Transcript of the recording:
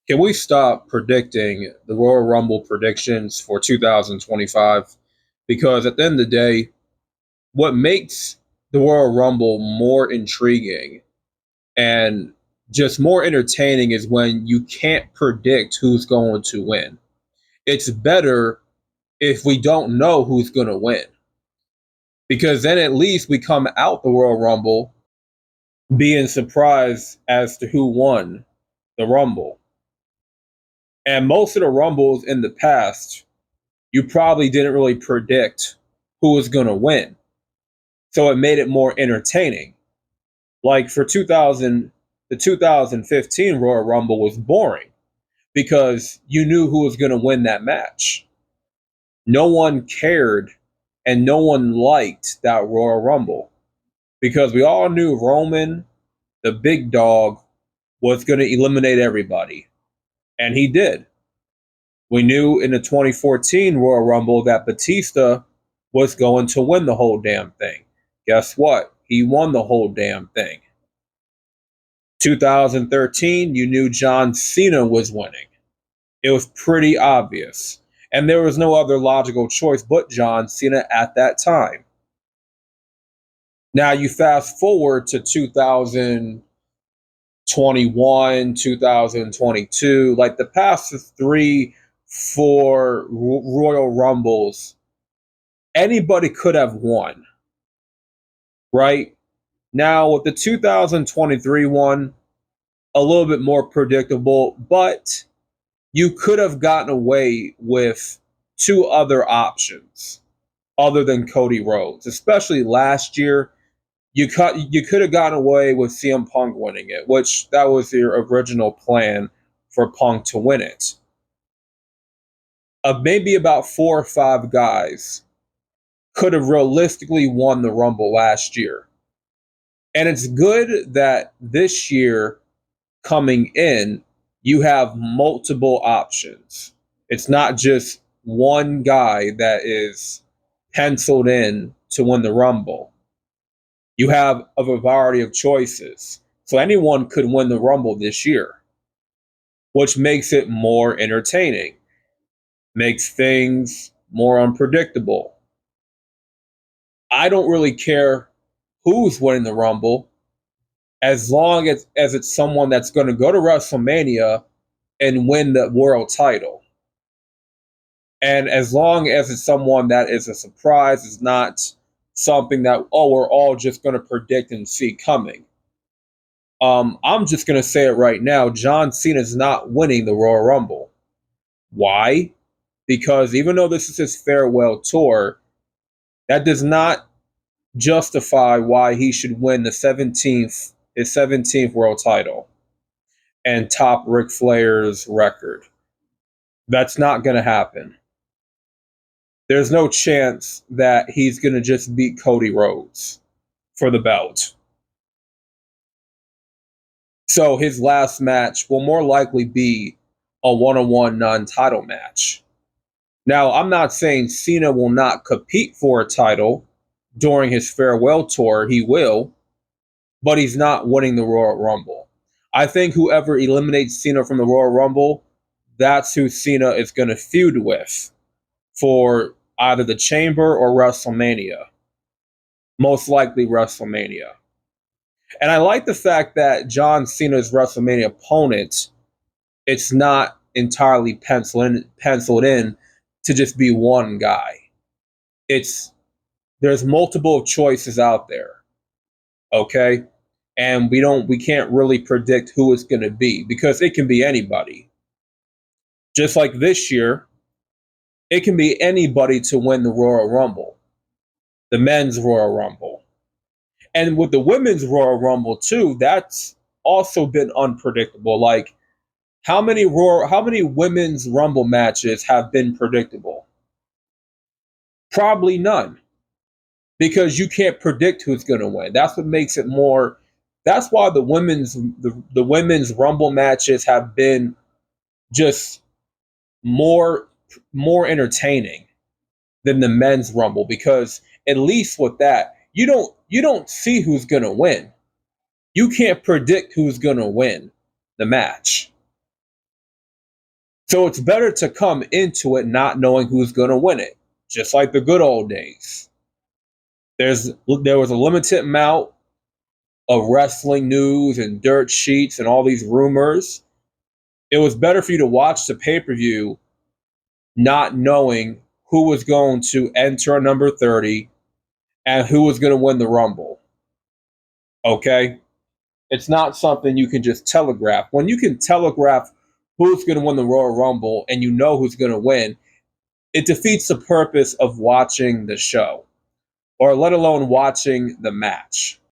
Can we stop predicting the Royal Rumble predictions for 2025? Because at the end of the day, what makes the Royal Rumble more intriguing and just more entertaining is when you can't predict who's going to win. It's better if we don't know who's going to win, because then at least we come out the Royal Rumble being surprised as to who won the Rumble. And most of the Rumbles in the past, you probably didn't really predict who was going to win. So it made it more entertaining. Like for 2000, the 2015 Royal Rumble was boring because you knew who was going to win that match. No one cared and no one liked that Royal Rumble because we all knew Roman, the big dog, was going to eliminate everybody. And he did. We knew in the 2014 Royal Rumble that Batista was going to win the whole damn thing. Guess what? He won the whole damn thing. 2013, you knew John Cena was winning. It was pretty obvious. And there was no other logical choice but John Cena at that time. Now you fast forward to 2021, 2022, like the past three, four Royal Rumbles, anybody could have won, right? Now with the 2023 one, a little bit more predictable, but you could have gotten away with two other options other than Cody Rhodes, especially last year. You could have gotten away with CM Punk winning it, which that was your original plan for Punk to win it. Maybe about four or five guys could have realistically won the Rumble last year. And it's good that this year coming in, you have multiple options. It's not just one guy that is penciled in to win the Rumble. You have a variety of choices. So anyone could win the Rumble this year, which makes it more entertaining, makes things more unpredictable. I don't really care who's winning the Rumble as long as it's someone that's going to go to WrestleMania and win the world title. And as long as it's someone that is a surprise, it's not something that, oh, we're all just going to predict and see coming. I'm just going to say it right now. John Cena is not winning the Royal Rumble. Why? Because even though this is his farewell tour, that does not justify why he should win his 17th world title and top Ric Flair's record. That's not going to happen. There's no chance that he's going to just beat Cody Rhodes for the belt. So his last match will more likely be a one-on-one non-title match. Now, I'm not saying Cena will not compete for a title during his farewell tour. He will, but he's not winning the Royal Rumble. I think whoever eliminates Cena from the Royal Rumble, that's who Cena is going to feud with for either the Chamber or WrestleMania. Most likely WrestleMania. And I like the fact that John Cena's WrestleMania opponent, it's not entirely penciled in to just be one guy. It's there's multiple choices out there. Okay? And we can't really predict who it's going to be because it can be anybody. Just like this year, it can be anybody to win the Royal Rumble, the men's Royal Rumble. And with the women's Royal Rumble too, that's also been unpredictable. Like how many women's Rumble matches have been predictable? Probably none. Because you can't predict who's going to win. That's what makes it more. That's why the women's Rumble matches have been just more entertaining than the men's Rumble because at least with that you don't see who's going to win. You can't predict who's going to win the match. So it's better to come into it not knowing who's going to win it, just like the good old days. There was a limited amount of wrestling news and dirt sheets and all these rumors. It was better for you to watch the pay-per-view not knowing who was going to enter number 30 and who was going to win the Rumble. Okay? It's not something you can just telegraph. When you can telegraph who's going to win the Royal Rumble and you know who's going to win, it defeats the purpose of watching the show, or let alone watching the match.